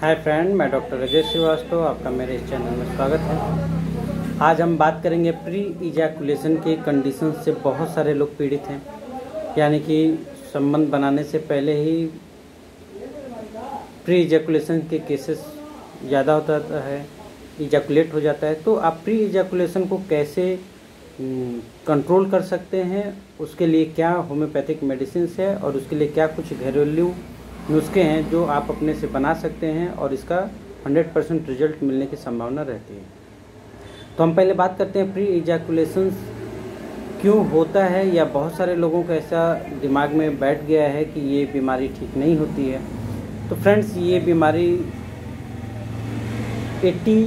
Hi friend, मैं doctor Ajay Srivastava, आपका मेरे इस चैनल में स्वागत है। आज हम बात करेंगे प्री इजैकुलेशन के कंडीशन से बहुत सारे लोग पीड़ित हैं, यानी कि संबंध बनाने से पहले ही प्री इजैकुलेशन के केसेस ज़्यादा होता है, इजैकुलेट हो जाता है। तो आप प्री इजैकुलेशन को कैसे कंट्रोल कर सकते हैं, उसके लिए क्या होम्योपैथिक मेडिसिन है और उसके लिए क्या कुछ घरेलू नुस्खे हैं जो आप अपने से बना सकते हैं और इसका 100% रिजल्ट मिलने की संभावना रहती है। तो हम पहले बात करते हैं प्री इजैकुलेशन क्यों होता है, या बहुत सारे लोगों को ऐसा दिमाग में बैठ गया है कि ये बीमारी ठीक नहीं होती है। तो फ्रेंड्स, ये बीमारी 80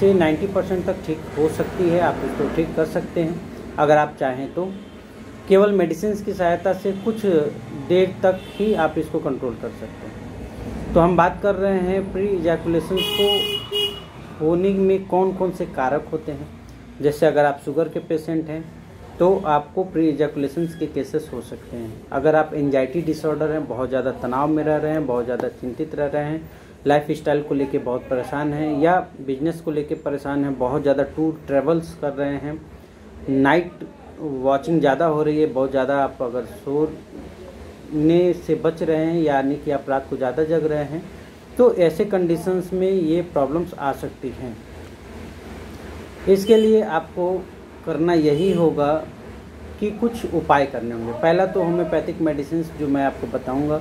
से 90% तक ठीक हो सकती है। आप इसको ठीक कर सकते हैं अगर आप चाहें तो। केवल मेडिसिन की सहायता से कुछ देर तक ही आप इसको कंट्रोल कर सकते हैं। तो हम बात कर रहे हैं प्री इजैकुलेशन को होने में कौन कौन से कारक होते हैं। जैसे अगर आप शुगर के पेशेंट हैं तो आपको प्री इजैकुलेशन के केसेस हो सकते हैं। अगर आप एंजाइटी डिसऑर्डर हैं, बहुत ज़्यादा तनाव में रह रहे हैं, बहुत ज़्यादा चिंतित रह रहे हैं, लाइफ स्टाइल को लेके बहुत परेशान हैं, या बिजनेस को लेके परेशान हैं, बहुत ज़्यादा टूर ट्रेवल्स कर रहे हैं, नाइट वॉचिंग ज़्यादा हो रही है, बहुत ज़्यादा आप अगर सोने से बच रहे हैं, यानी कि आप रात को ज़्यादा जग रहे हैं, तो ऐसे कंडीशंस में ये प्रॉब्लम्स आ सकती हैं। इसके लिए आपको करना यही होगा कि कुछ उपाय करने होंगे। पहला तो होम्योपैथिक मेडिसिन जो मैं आपको बताऊंगा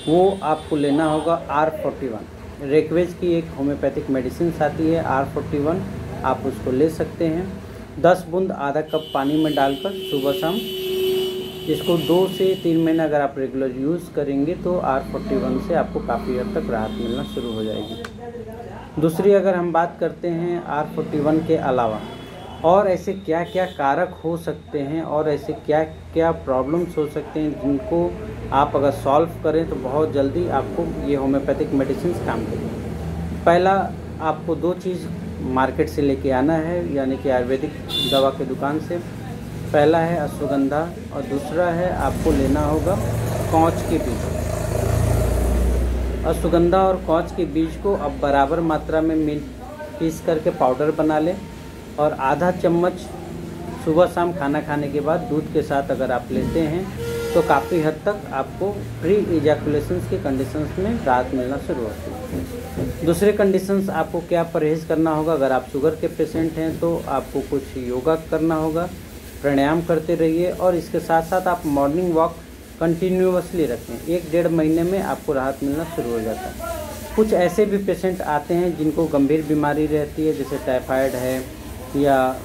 वो आपको लेना होगा R41। रेकवेज की एक होम्योपैथिक मेडिसिन आती है R41, आप उसको ले सकते हैं। 10 बूंद आधा कप पानी में डालकर सुबह शाम इसको 2 से 3 महीने अगर आप रेगुलर यूज़ करेंगे तो R41 से आपको काफ़ी हद तक राहत मिलना शुरू हो जाएगी। दूसरी, अगर हम बात करते हैं R41 के अलावा और ऐसे क्या क्या कारक हो सकते हैं और ऐसे क्या क्या प्रॉब्लम्स हो सकते हैं जिनको आप अगर सॉल्व करें तो बहुत जल्दी आपको ये होम्योपैथिक मेडिसिन काम करेंगे। पहला, आपको 2 चीज़ मार्केट से लेके आना है, यानी कि आयुर्वेदिक दवा की दुकान से। पहला है अश्वगंधा और दूसरा है आपको लेना होगा कौच के बीज। अश्वगंधा और कौच के बीज को अब बराबर मात्रा में पीस करके पाउडर बना लें और आधा चम्मच सुबह शाम खाना खाने के बाद दूध के साथ अगर आप लेते हैं तो काफ़ी हद तक आपको प्री इजैकुलेशन के कंडीशंस में राहत मिलना शुरू होती है। दूसरे कंडीशंस आपको क्या परहेज़ करना होगा। अगर आप शुगर के पेशेंट हैं तो आपको कुछ योगा करना होगा, प्राणायाम करते रहिए और इसके साथ साथ आप मॉर्निंग वॉक कंटिन्यूअसली रखें। 1-1.5 महीने में आपको राहत मिलना शुरू हो जाता है। कुछ ऐसे भी पेशेंट आते हैं जिनको गंभीर बीमारी रहती है, जैसे टाइफाइड है, या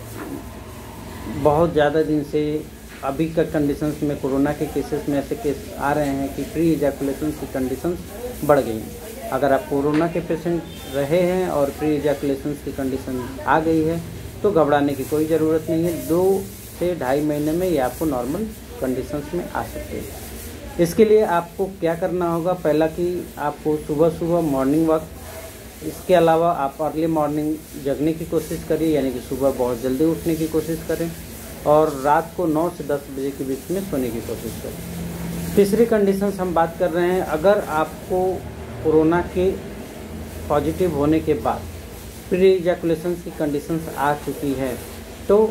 बहुत ज़्यादा दिन से अभी का कंडीशंस में कोरोना के केसेस में ऐसे केस आ रहे हैं कि प्री इजैकुलेशन की कंडीशंस बढ़ गई हैं। अगर आप कोरोना के पेशेंट रहे हैं और प्री इजैकुलेशन की कंडीशन आ गई है तो घबराने की कोई ज़रूरत नहीं है। 2 से 2.5 महीने में ये आपको नॉर्मल कंडीशंस में आ सकते हैं। इसके लिए आपको क्या करना होगा, पहला कि आपको सुबह मॉर्निंग वॉक, इसके अलावा आप अर्ली मॉर्निंग जगने की कोशिश करिए, यानी कि सुबह बहुत जल्दी उठने की कोशिश करें और रात को 9 से 10 बजे के बीच में सोने की कोशिश करें। तीसरी कंडीशंस हम बात कर रहे हैं, अगर आपको कोरोना के पॉजिटिव होने के बाद प्री इजैकुलेशन की कंडीशंस आ चुकी है तो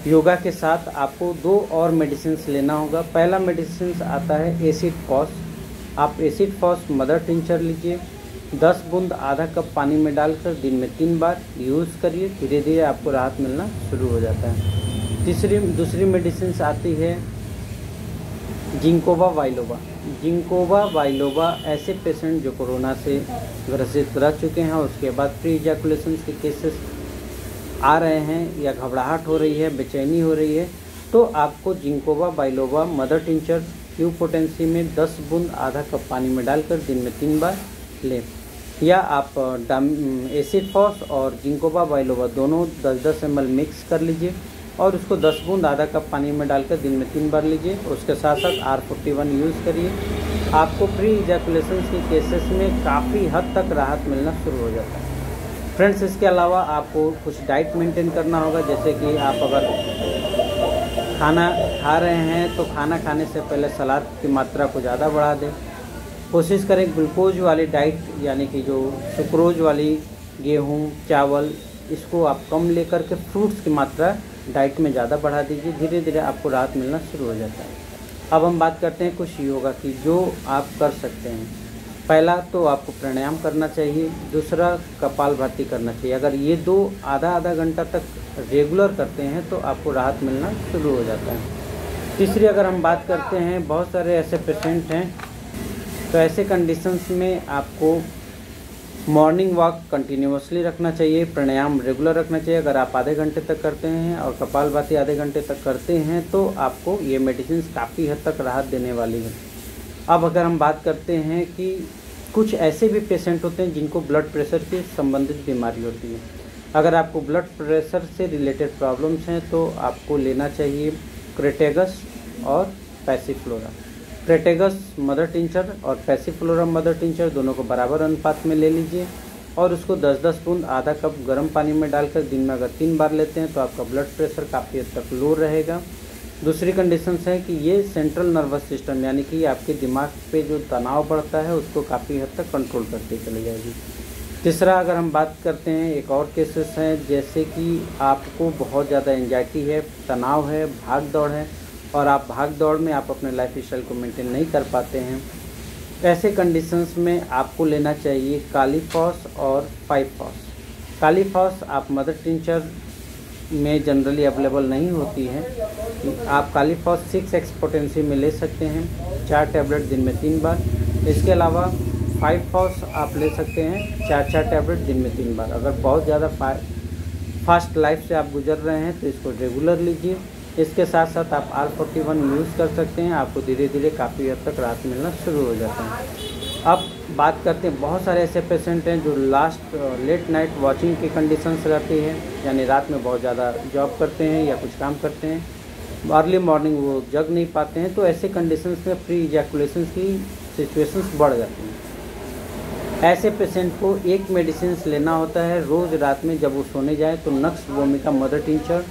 योगा के साथ आपको 2 और मेडिसिन लेना होगा। पहला मेडिसिन आता है एसिड फॉस। आप एसिड फॉस मदर टिंचर लीजिए, 10 बूंद आधा कप पानी में डालकर दिन में 3 बार यूज़ करिए, धीरे धीरे आपको राहत मिलना शुरू हो जाता है। दूसरी मेडिसिन आती है जिंकोवा बाइलोवा। जिंकोवा बाइलोवा ऐसे पेशेंट जो कोरोना से ग्रसित रह चुके हैं और उसके बाद प्री इजैकुलेशन के केसेस आ रहे हैं या घबराहट हो रही है, बेचैनी हो रही है, तो आपको जिंकोवा बाइलोवा मदर टिंचर क्यू पोटेंसी में 10 बूंद आधा कप पानी में डालकर दिन में 3 बार लें, या आप एसिड फॉस और जिंकोवा बाइलोवा दोनों 10-10 ml मिक्स कर लीजिए और उसको 10 बूंद आधा कप पानी में डालकर दिन में 3 बार लीजिए। उसके साथ साथ R41 यूज़ करिए। आपको प्री इजैकुलेशन के केसेस में काफ़ी हद तक राहत मिलना शुरू हो जाता है। फ्रेंड्स, इसके अलावा आपको कुछ डाइट मेंटेन करना होगा, जैसे कि आप अगर खाना खा रहे हैं तो खाना खाने से पहले सलाद की मात्रा को ज़्यादा बढ़ा दें। कोशिश करें ग्लूकोज वाली डाइट यानी कि जो सुक्रोज वाली गेहूँ चावल इसको आप कम लेकर के फ्रूट्स की मात्रा डाइट में ज़्यादा बढ़ा दीजिए। धीरे धीरे आपको राहत मिलना शुरू हो जाता है। अब हम बात करते हैं कुछ योगा की जो आप कर सकते हैं। पहला तो आपको प्राणायाम करना चाहिए, दूसरा कपालभाति करना चाहिए। अगर ये दो आधा घंटा तक रेगुलर करते हैं तो आपको राहत मिलना शुरू हो जाता है। तीसरी अगर हम बात करते हैं, बहुत सारे ऐसे पेशेंट हैं तो ऐसे कंडीशंस में आपको मॉर्निंग वॉक कंटिन्यूसली रखना चाहिए, प्राणायाम रेगुलर रखना चाहिए। अगर आप आधे घंटे तक करते हैं और कपालभाति आधे घंटे तक करते हैं तो आपको ये मेडिसिन काफ़ी हद तक राहत देने वाली है। अब अगर हम बात करते हैं कि कुछ ऐसे भी पेशेंट होते हैं जिनको ब्लड प्रेशर की संबंधित बीमारी होती है। अगर आपको ब्लड प्रेशर से रिलेटेड प्रॉब्लम्स हैं तो आपको लेना चाहिए क्रेटेगस और पैसिफ्लोरा। क्रेटेगस मदर टिंचर और पैसिफ्लोरा मदर टिंचर दोनों को बराबर अनुपात में ले लीजिए और उसको 10-10 बूंद आधा कप गर्म पानी में डालकर दिन में अगर 3 बार लेते हैं तो आपका ब्लड प्रेशर काफ़ी हद तक लो रहेगा। दूसरी कंडीशंस है कि ये सेंट्रल नर्वस सिस्टम यानी कि आपके दिमाग पे जो तनाव बढ़ता है उसको काफ़ी हद तक कंट्रोल करते चली जाएगी। तीसरा अगर हम बात करते हैं, एक और केसेस हैं जैसे कि आपको बहुत ज़्यादा एंजाइटी है, तनाव है, भाग दौड़ है और आप भाग दौड़ में आप अपने लाइफ स्टाइल को मेंटेन नहीं कर पाते हैं। ऐसे कंडीशंस में आपको लेना चाहिए कालीफॉस और 5-फॉस। कालीफॉस आप मदर टिंचर में जनरली अवेलेबल नहीं होती है। आप कालीफॉस 6x पोटेंसी में ले सकते हैं, 4 टैबलेट दिन में 3 बार। इसके अलावा 5-फॉस आप ले सकते हैं 4 टैबलेट दिन में 3 बार। अगर बहुत ज़्यादा फास्ट लाइफ से आप गुजर रहे हैं तो इसको रेगुलर लीजिए। इसके साथ साथ आप R41 यूज़ कर सकते हैं, आपको धीरे धीरे काफ़ी हद तक राहत मिलना शुरू हो जाता है। अब बात करते हैं, बहुत सारे ऐसे पेशेंट हैं जो लेट नाइट वॉचिंग की कंडीशंस रहती है, यानी रात में बहुत ज़्यादा जॉब करते हैं या कुछ काम करते हैं, अर्ली मॉर्निंग वो जग नहीं पाते हैं, तो ऐसे कंडीशंस में प्री इजैकुलेशन की सिचुएशंस बढ़ जाती हैं। ऐसे पेशेंट को एक मेडिसिन लेना होता है रोज़ रात में जब वो सोने जाए तो नक्स वोमिका मदर टिंचर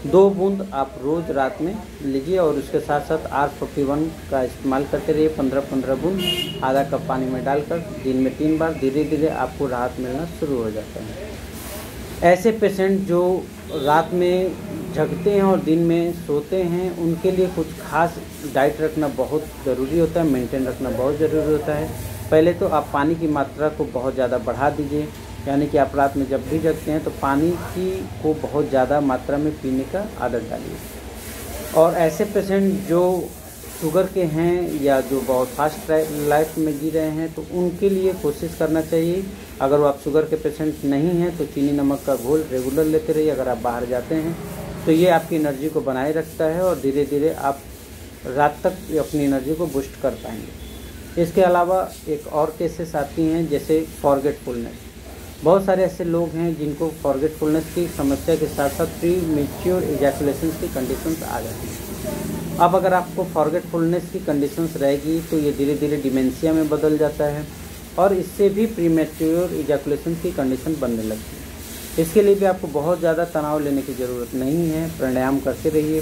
2 बूंद आप रोज़ रात में लीजिए और उसके साथ साथ R41 का इस्तेमाल करते रहिए 15-15 बूंद आधा कप पानी में डालकर दिन में 3 बार। धीरे धीरे आपको राहत मिलना शुरू हो जाता है। ऐसे पेशेंट जो रात में जगते हैं और दिन में सोते हैं उनके लिए कुछ खास डाइट रखना बहुत ज़रूरी होता है, मेंटेन रखना बहुत ज़रूरी होता है। पहले तो आप पानी की मात्रा को बहुत ज़्यादा बढ़ा दीजिए, यानी कि आप रात में जब भी जगते हैं तो पानी को बहुत ज़्यादा मात्रा में पीने का आदत डालिए। और ऐसे पेशेंट जो शुगर के हैं या जो बहुत फास्ट लाइफ में जी रहे हैं तो उनके लिए कोशिश करना चाहिए, अगर वो आप शुगर के पेशेंट नहीं हैं तो चीनी नमक का घोल रेगुलर लेते रहिए। अगर आप बाहर जाते हैं तो ये आपकी एनर्जी को बनाए रखता है और धीरे धीरे आप रात तक अपनी एनर्जी को बूस्ट कर पाएंगे। इसके अलावा एक और केसेस आती हैं जैसे फॉरगेटफुलनेस। बहुत सारे ऐसे लोग हैं जिनको फॉरगेटफुलनेस की समस्या के साथ साथ प्री मैच्योर इजैकुलेशन की कंडीशंस आ जाती हैं। अब अगर आपको फॉरगेटफुलनेस की कंडीशंस रहेगी तो ये धीरे धीरे डिमेंशिया में बदल जाता है और इससे भी प्री मैच्योर इजैकुलेशन की कंडीशन बनने लगती है। इसके लिए भी आपको बहुत ज़्यादा तनाव लेने की ज़रूरत नहीं है। प्राणायाम करते रहिए,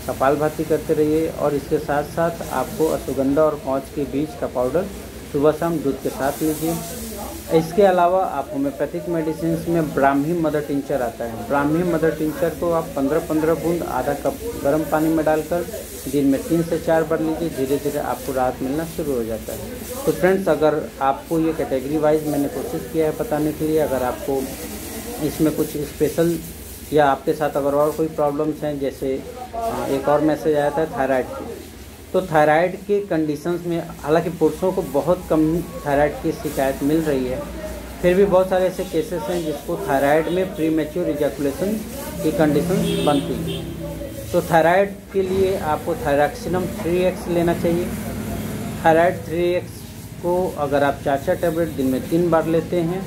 कपालभाति करते रहिए और इसके साथ साथ आपको अश्वगंधा और पाँच के बीज का पाउडर सुबह शाम दूध के साथ लीजिए। इसके अलावा आप होम्योपैथिक मेडिसिन में ब्राह्मी मदर टिंचर आता है। ब्राह्मी मदर टिंचर को आप 15-15 बूंद आधा कप गर्म पानी में डालकर दिन में 3 से 4 बार लीजिए। धीरे धीरे आपको राहत मिलना शुरू हो जाता है। तो फ्रेंड्स, अगर आपको ये कैटेगरी वाइज मैंने कोशिश किया है बताने के लिए, अगर आपको इसमें कुछ स्पेशल या आपके साथ अगर और कोई प्रॉब्लम्स हैं, जैसे एक और मैसेज आया था थायराइड की, तो थायराइड के कंडीशंस में हालांकि पुरुषों को बहुत कम थायराइड की शिकायत मिल रही है, फिर भी बहुत सारे ऐसे केसेस हैं जिसको थायराइड में प्री मैच्योर इजैकुलेशन की कंडीशंस बनती हैं। तो थायराइड के लिए आपको थायरॉक्सिनम 3x लेना चाहिए। थायराइड 3x को अगर आप 4 टैबलेट दिन में 3 बार लेते हैं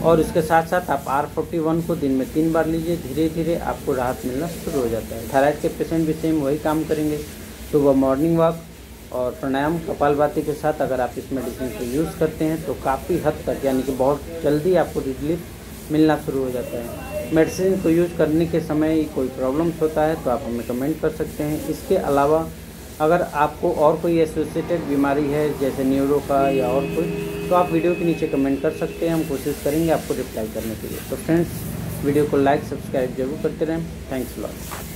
और उसके साथ साथ आप R41 को दिन में 3 बार लीजिए, धीरे धीरे आपको राहत मिलना शुरू हो जाता है। थायराइड के पेशेंट भी सेम वही काम करेंगे। सुबह मॉर्निंग वॉक और प्राणायाम कपालभाति के साथ अगर आप इस मेडिसिन को यूज़ करते हैं तो काफ़ी हद तक, यानी कि बहुत जल्दी आपको रिलीफ मिलना शुरू हो जाता है। मेडिसिन को यूज़ करने के समय कोई प्रॉब्लम्स होता है तो आप हमें कमेंट कर सकते हैं। इसके अलावा अगर आपको और कोई एसोसिएटेड बीमारी है जैसे न्यूरो का या और कोई, तो आप वीडियो के नीचे कमेंट कर सकते हैं, हम कोशिश करेंगे आपको रिप्लाई करने के लिए। तो फ्रेंड्स, वीडियो को लाइक सब्सक्राइब जरूर करते रहें। Thanks lot.